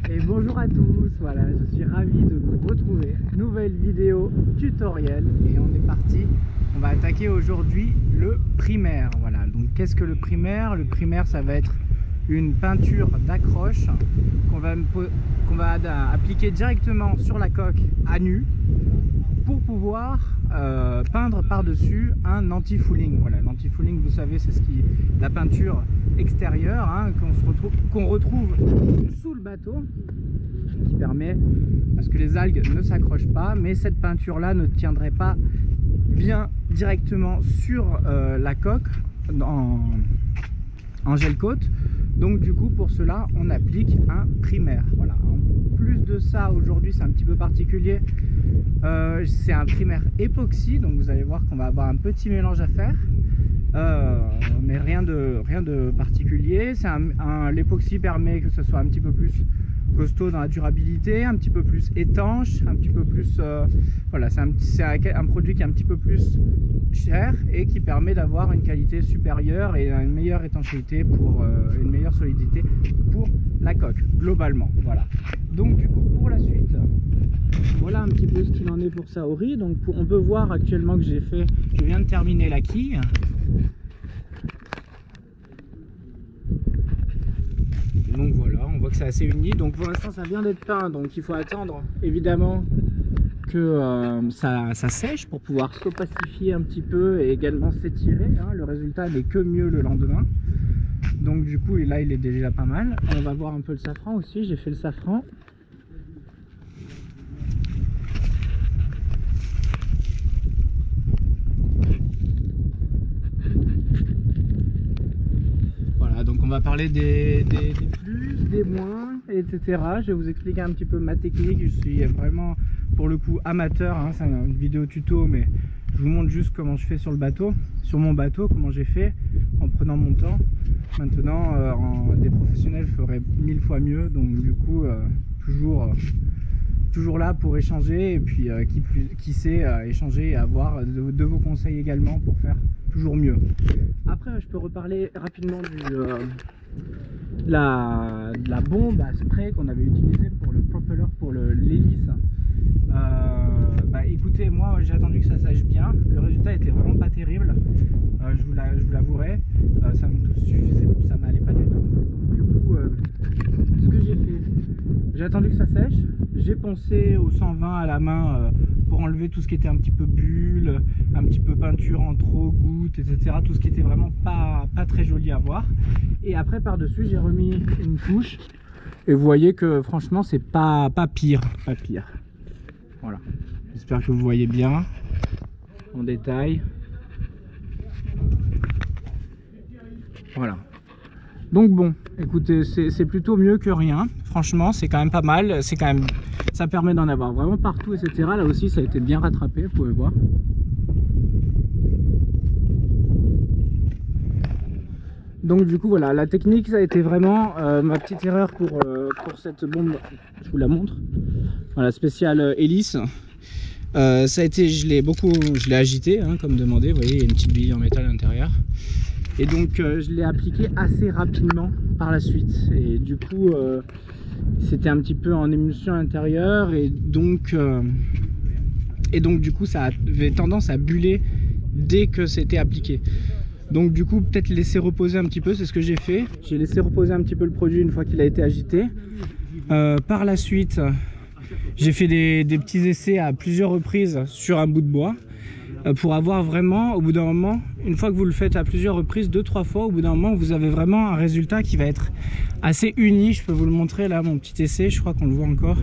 Et bonjour à tous, voilà, je suis ravi de vous retrouver. Nouvelle vidéo tutoriel et on est parti. On va attaquer aujourd'hui le primaire. Voilà, donc qu'est-ce que le primaire? Le primaire, ça va être une peinture d'accroche qu'on va appliquer directement sur la coque à nu pour pouvoir peindre par-dessus un anti-fouling. Voilà, l'anti-fouling, vous savez, c'est la peinture extérieure hein, qu'on retrouve sous le bateau, qui permet à ce que les algues ne s'accrochent pas, mais cette peinture-là ne tiendrait pas bien directement sur la coque en gel coat. Donc du coup, pour cela, on applique un primaire. Voilà. En plus de ça, aujourd'hui, c'est un petit peu particulier. C'est un primaire époxy, donc vous allez voir qu'on va avoir un petit mélange à faire, mais rien de particulier. L'époxy permet que ce soit un petit peu plus costaud dans la durabilité, un petit peu plus étanche, un petit peu plus voilà, c'est un produit qui est un petit peu plus cher et qui permet d'avoir une qualité supérieure et une meilleure étanchéité pour une meilleure solidité pour la coque globalement. Voilà, donc du coup pour la suite, voilà un petit peu ce qu'il en est pour Saori. Donc on peut voir actuellement que je viens de terminer la quille. Donc voilà, on voit que c'est assez uni. Donc pour l'instant ça vient d'être peint, donc il faut attendre évidemment que ça sèche pour pouvoir s'opacifier un petit peu et également s'étirer. Hein. Le résultat n'est que mieux le lendemain. Donc du coup là il est déjà pas mal. On va voir un peu le safran aussi, j'ai fait le safran. Donc on va parler des plus, des moins, etc. Je vais vous expliquer un petit peu ma technique. Je suis vraiment pour le coup amateur, hein. C'est une vidéo tuto, mais je vous montre juste comment je fais sur le bateau, sur mon bateau, comment j'ai fait en prenant mon temps. Maintenant, des professionnels feraient 1000 fois mieux, donc du coup, toujours là pour échanger et puis qui sait échanger et avoir de vos conseils également pour faire toujours mieux. Après je peux reparler rapidement de la bombe à spray qu'on avait utilisée pour le propeller, pour l'hélice. Écoutez, moi j'ai attendu que ça sèche bien, le résultat était vraiment pas terrible, je vous l'avouerai, ça n'allait pas du tout. Donc, du coup, ce que j'ai fait, j'ai attendu que ça sèche, j'ai poncé au 120 à la main pour enlever tout ce qui était un petit peu bulle, un petit peu peinture en trop, gouttes, etc. Tout ce qui était vraiment pas très joli à voir. Et après par dessus j'ai remis une couche et vous voyez que franchement c'est pas pire. Voilà, j'espère que vous voyez bien en détail. Voilà. Donc bon, écoutez, c'est plutôt mieux que rien. Franchement, c'est quand même pas mal. Ça permet d'en avoir vraiment partout, etc. Là aussi, ça a été bien rattrapé, vous pouvez voir. Donc du coup, voilà, la technique, ça a été vraiment ma petite erreur pour cette bombe. Je vous la montre. Voilà, spéciale hélice. Ça a été, je l'ai agité, hein, comme demandé. Vous voyez, il y a une petite bille en métal à l'intérieur. Et donc je l'ai appliqué assez rapidement par la suite. Et du coup, c'était un petit peu en émulsion intérieure. Et donc du coup, ça avait tendance à buller dès que c'était appliqué. Donc du coup, peut-être laisser reposer un petit peu, c'est ce que j'ai fait. J'ai laissé reposer un petit peu le produit une fois qu'il a été agité. Par la suite, j'ai fait des petits essais à plusieurs reprises sur un bout de bois. Pour avoir vraiment, au bout d'un moment, une fois que vous le faites à plusieurs reprises, 2-3 fois, au bout d'un moment, vous avez vraiment un résultat qui va être assez uni. Je peux vous le montrer là, mon petit essai, je crois qu'on le voit encore.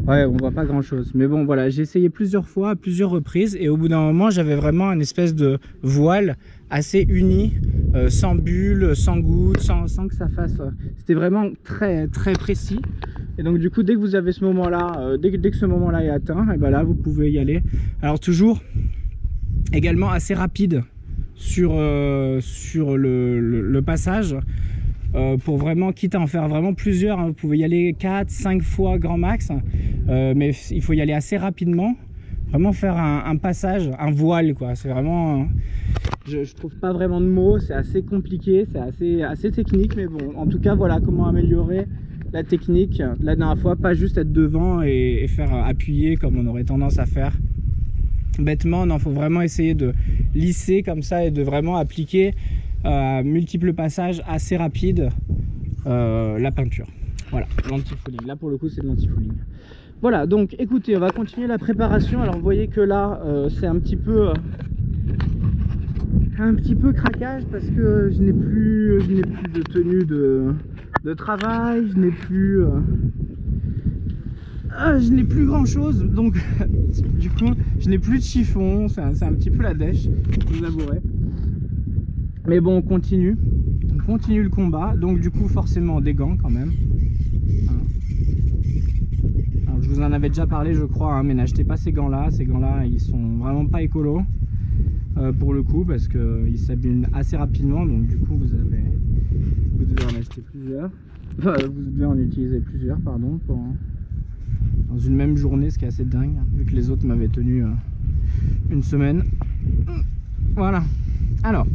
Ouais, on voit pas grand chose, mais bon voilà, j'ai essayé plusieurs fois, à plusieurs reprises, et au bout d'un moment j'avais vraiment une espèce de voile assez uni, sans bulles, sans gouttes, sans que ça fasse, c'était vraiment très précis. Et donc du coup, dès que vous avez ce moment là, dès que ce moment là est atteint, et ben là vous pouvez y aller. Alors toujours également assez rapide sur le passage, pour vraiment, quitte à en faire vraiment plusieurs, hein, vous pouvez y aller 4-5 fois grand max, mais il faut y aller assez rapidement, vraiment faire un passage, un voile quoi. C'est vraiment Je trouve pas vraiment de mots, c'est assez compliqué, c'est assez technique, mais bon, en tout cas, voilà comment améliorer la technique. La dernière fois, pas juste être devant et faire appuyer comme on aurait tendance à faire bêtement. Non, faut vraiment essayer de lisser comme ça et de vraiment appliquer multiples passages assez rapides la peinture. Voilà, l'anti-fouling. Là, pour le coup, c'est de l'anti-fouling. Voilà, donc écoutez, on va continuer la préparation. Alors, vous voyez que là, c'est un petit peu craquage parce que je n'ai plus de tenue de travail, je n'ai plus grand chose, donc du coup je n'ai plus de chiffon, c'est un petit peu la dèche, vous avouerez. Mais bon, on continue le combat, donc du coup forcément des gants quand même. Alors, je vous en avais déjà parlé je crois, hein, mais n'achetez pas ces gants là ils sont vraiment pas écolos. Pour le coup, parce qu'ils s'abîment assez rapidement, donc du coup vous devez en acheter plusieurs, enfin vous devez en utiliser plusieurs, pardon, dans une même journée, ce qui est assez dingue, vu que les autres m'avaient tenu une semaine. Voilà, alors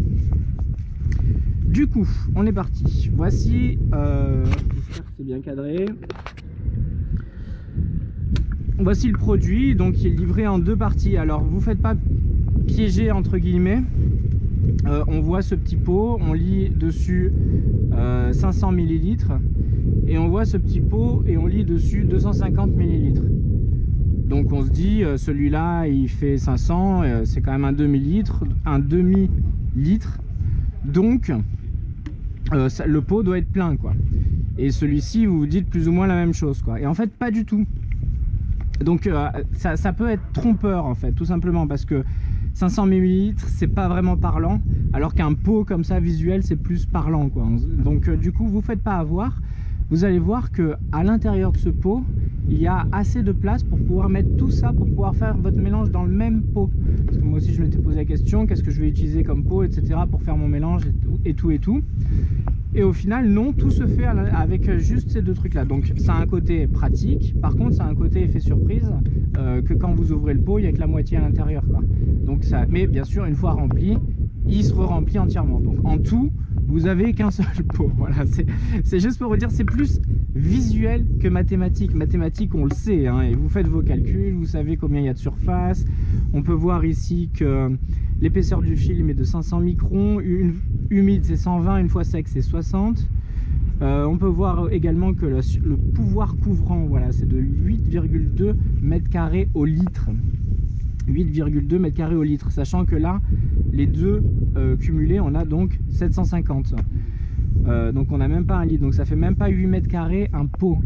du coup on est parti, voici, j'espère que c'est bien cadré. Voici le produit, donc il est livré en deux parties. Alors vous faites pas piégé entre guillemets, on voit ce petit pot, on lit dessus 500 ml et on voit ce petit pot et on lit dessus 250 ml. Donc on se dit celui-là il fait 500, c'est quand même un demi-litre, donc le pot doit être plein quoi. Et celui-ci vous vous dites plus ou moins la même chose quoi. Et en fait pas du tout. Donc ça peut être trompeur en fait, tout simplement parce que 500 ml c'est pas vraiment parlant, alors qu'un pot comme ça visuel c'est plus parlant quoi. Donc du coup vous faites pas avoir, vous allez voir que à l'intérieur de ce pot il y a assez de place pour pouvoir mettre tout ça, pour pouvoir faire votre mélange dans le même pot. Parce que moi aussi je m'étais posé la question, qu'est-ce que je vais utiliser comme pot, etc. pour faire mon mélange et tout. Et au final, non, tout se fait avec juste ces deux trucs-là. Donc, ça a un côté pratique. Par contre, ça a un côté effet surprise que quand vous ouvrez le pot, il n'y a que la moitié à l'intérieur, quoi. Donc, ça. Mais bien sûr, une fois rempli, il se re-remplit entièrement. Donc, en tout, vous avez qu'un seul pot. Voilà, c'est juste pour vous dire, c'est plus visuel que mathématique. Mathématique, on le sait, hein, et vous faites vos calculs, vous savez combien il y a de surface. On peut voir ici que l'épaisseur du film est de 500 microns, humide c'est 120, une fois sec c'est 60. On peut voir également que le pouvoir couvrant, voilà, c'est de 8,2 m² au litre. 8,2 m² au litre, sachant que là, les deux cumulés, on a donc 750. Donc on n'a même pas un litre, donc ça fait même pas 8 m² un pot.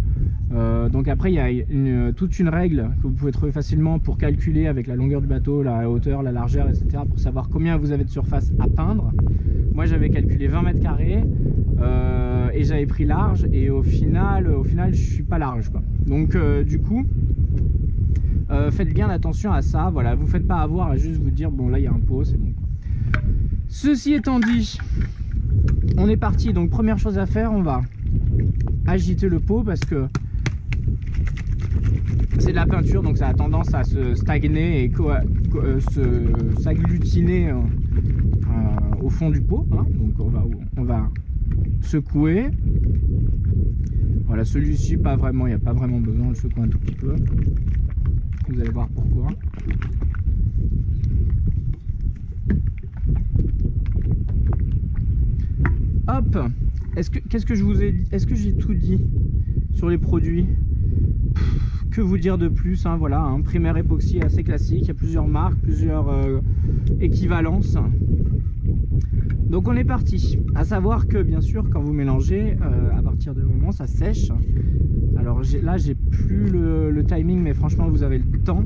Donc après il y a toute une règle que vous pouvez trouver facilement pour calculer avec la longueur du bateau, la hauteur, la largeur, etc. pour savoir combien vous avez de surface à peindre. Moi j'avais calculé 20 m² et j'avais pris large, et au final je suis pas large quoi. Donc du coup faites bien attention à ça, voilà, vous faites pas avoir à juste vous dire bon là il y a un pot, c'est bon quoi. Ceci étant dit, on est parti. Donc première chose à faire, on va agiter le pot parce que c'est de la peinture, donc ça a tendance à se stagner et s'agglutiner au fond du pot, hein. Donc on va secouer. Voilà, celui-ci pas vraiment, il n'y a pas vraiment besoin, on le secoue un tout petit peu. Vous allez voir pourquoi. Hop, qu'est-ce que je vous ai dit? Est-ce que j'ai tout dit sur les produits? Que vous dire de plus, hein, voilà, un primaire époxy assez classique, il y a plusieurs marques, plusieurs équivalences. Donc on est parti. À savoir que bien sûr quand vous mélangez, à partir du moment ça sèche. Alors là j'ai plus le timing, mais franchement vous avez le temps.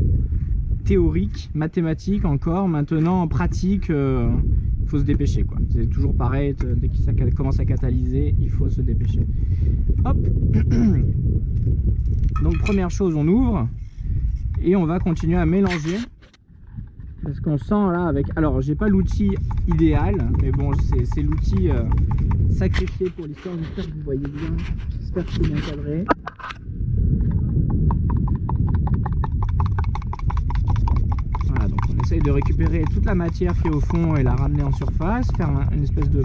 Théorique, mathématique encore, maintenant en pratique, il faut se dépêcher quoi. C'est toujours pareil, dès que ça commence à catalyser, il faut se dépêcher. Hop. Donc première chose, on ouvre et on va continuer à mélanger. Parce qu'on sent là avec... Alors j'ai pas l'outil idéal, mais bon c'est l'outil sacrifié pour l'histoire. J'espère que vous voyez bien, j'espère que c'est bien cadré. Voilà, donc on essaie essaye de récupérer toute la matière qui est au fond et la ramener en surface, faire une espèce de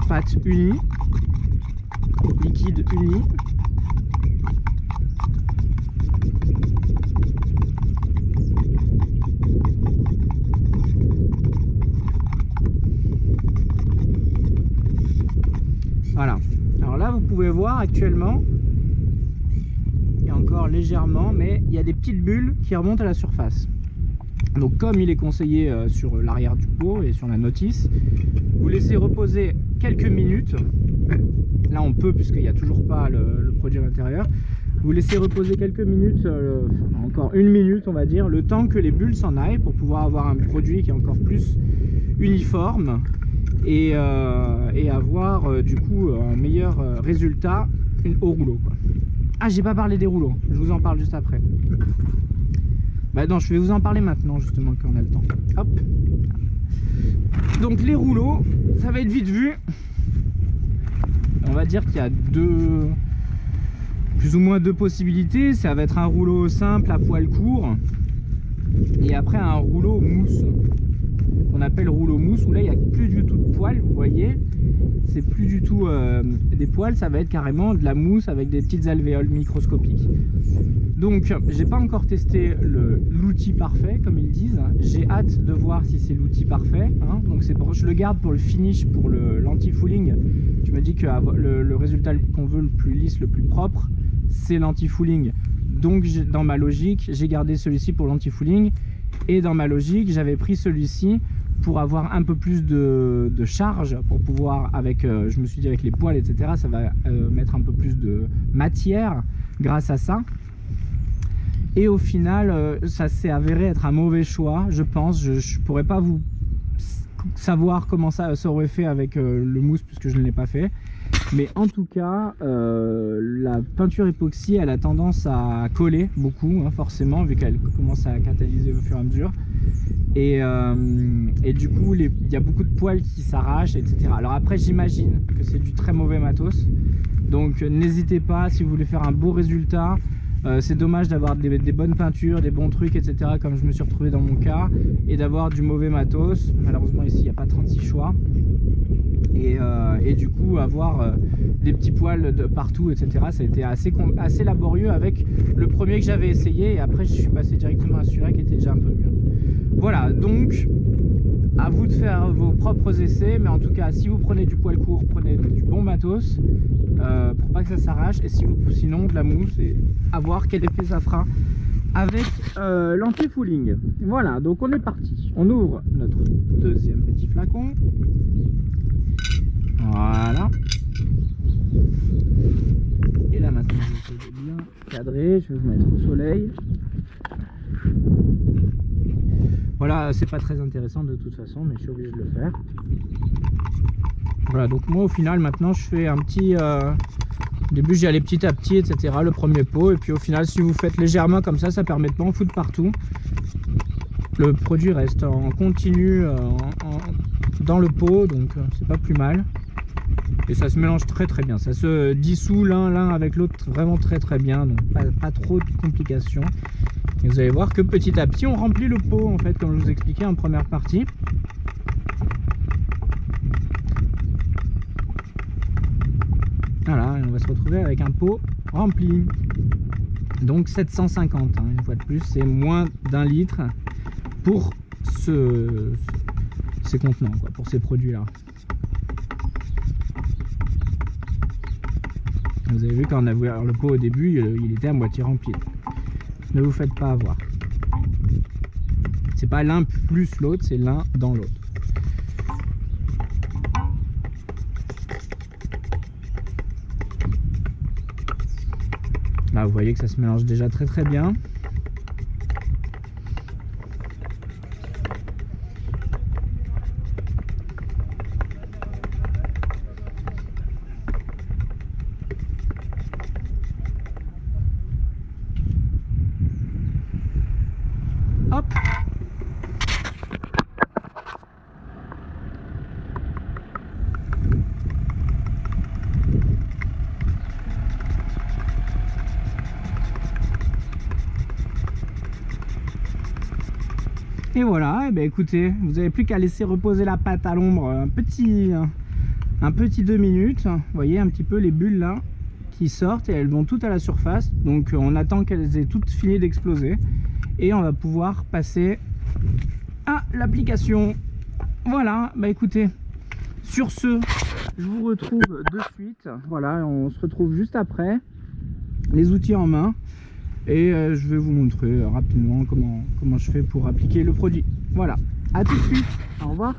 pâte unie, liquide uni. Voilà. Alors là, vous pouvez voir actuellement, et encore légèrement, mais il y a des petites bulles qui remontent à la surface. Donc comme il est conseillé sur l'arrière du pot et sur la notice, vous laissez reposer quelques minutes. Là on peut, puisqu'il n'y a toujours pas le produit à l'intérieur. Vous laissez reposer quelques minutes, encore une minute on va dire, le temps que les bulles s'en aillent, pour pouvoir avoir un produit qui est encore plus uniforme et avoir du coup un meilleur résultat au rouleau, quoi. Ah, j'ai pas parlé des rouleaux, je vous en parle juste après. Bah non, je vais vous en parler maintenant justement quand on a le temps. Hop. Donc les rouleaux, ça va être vite vu. On va dire qu'il y a plus ou moins deux possibilités. Ça va être un rouleau simple à poil court et après un rouleau mousse qu'on appelle rouleau mousse, où là il n'y a plus du tout de poils, vous voyez. C'est plus du tout des poils, ça va être carrément de la mousse avec des petites alvéoles microscopiques. Donc j'ai pas encore testé l'outil parfait comme ils disent, j'ai hâte de voir si c'est l'outil parfait, hein. Donc je le garde pour le finish, pour l'anti-fouling. Je me dis que le résultat qu'on veut, le plus lisse, le plus propre, c'est l'anti-fouling. Donc dans ma logique, j'ai gardé celui-ci pour l'anti-fouling, et dans ma logique, j'avais pris celui-ci pour avoir un peu plus de charge, pour pouvoir, je me suis dit avec les poils etc, ça va mettre un peu plus de matière grâce à ça. Et au final, ça s'est avéré être un mauvais choix, je pense. Je pourrais pas vous savoir comment ça aurait fait avec le mousse, puisque je ne l'ai pas fait. Mais en tout cas, la peinture époxy, elle a tendance à coller beaucoup, hein, forcément, vu qu'elle commence à catalyser au fur et à mesure. Et du coup, il y a beaucoup de poils qui s'arrachent, etc. Alors après, j'imagine que c'est du très mauvais matos. Donc n'hésitez pas, si vous voulez faire un beau résultat. C'est dommage d'avoir des bonnes peintures, des bons trucs, etc. comme je me suis retrouvé dans mon cas, et d'avoir du mauvais matos. Malheureusement ici il n'y a pas 36 choix. Et du coup avoir des petits poils de partout, etc. Ça a été assez laborieux avec le premier que j'avais essayé, et après je suis passé directement à celui-là qui était déjà un peu mieux. Voilà, donc à vous de faire vos propres essais, mais en tout cas si vous prenez du poil court, prenez du bon matos pour pas que ça s'arrache, et sinon de la mousse, et à voir quel effet ça fera avec l'anti-fouling. Voilà, donc on est parti, on ouvre notre deuxième petit flacon. Voilà, et là maintenant je vais bien cadrer, je vais vous mettre au soleil. Voilà, c'est pas très intéressant de toute façon, mais je suis obligé de le faire. Voilà, donc moi au final maintenant je fais un petit au début j'y allais petit à petit, etc. le premier pot, et puis au final si vous faites légèrement comme ça permet de pas en foutre partout. Le produit reste en continu dans le pot, donc c'est pas plus mal, et ça se mélange très très bien, ça se dissout l'un avec l'autre vraiment très très bien, donc pas trop de complications. Et vous allez voir que petit à petit on remplit le pot, en fait, comme je vous expliquais en première partie. Voilà, et on va se retrouver avec un pot rempli. Donc 750, hein, une fois de plus, c'est moins d'1 litre pour ces contenants, quoi, pour ces produits-là. Vous avez vu quand on a ouvert le pot au début, il était à moitié rempli. Ne vous faites pas avoir. C'est pas l'un plus l'autre, c'est l'un dans l'autre. Là, vous voyez que ça se mélange déjà très très bien. Hop. Et voilà, et ben écoutez, vous n'avez plus qu'à laisser reposer la pâte à l'ombre un petit 2 minutes. Vous voyez un petit peu les bulles là qui sortent et elles vont toutes à la surface. Donc on attend qu'elles aient toutes fini d'exploser et on va pouvoir passer à l'application. Voilà, bah écoutez, sur ce, je vous retrouve de suite. Voilà, on se retrouve juste après, les outils en main. Et je vais vous montrer rapidement comment je fais pour appliquer le produit. Voilà, à tout de suite, au revoir.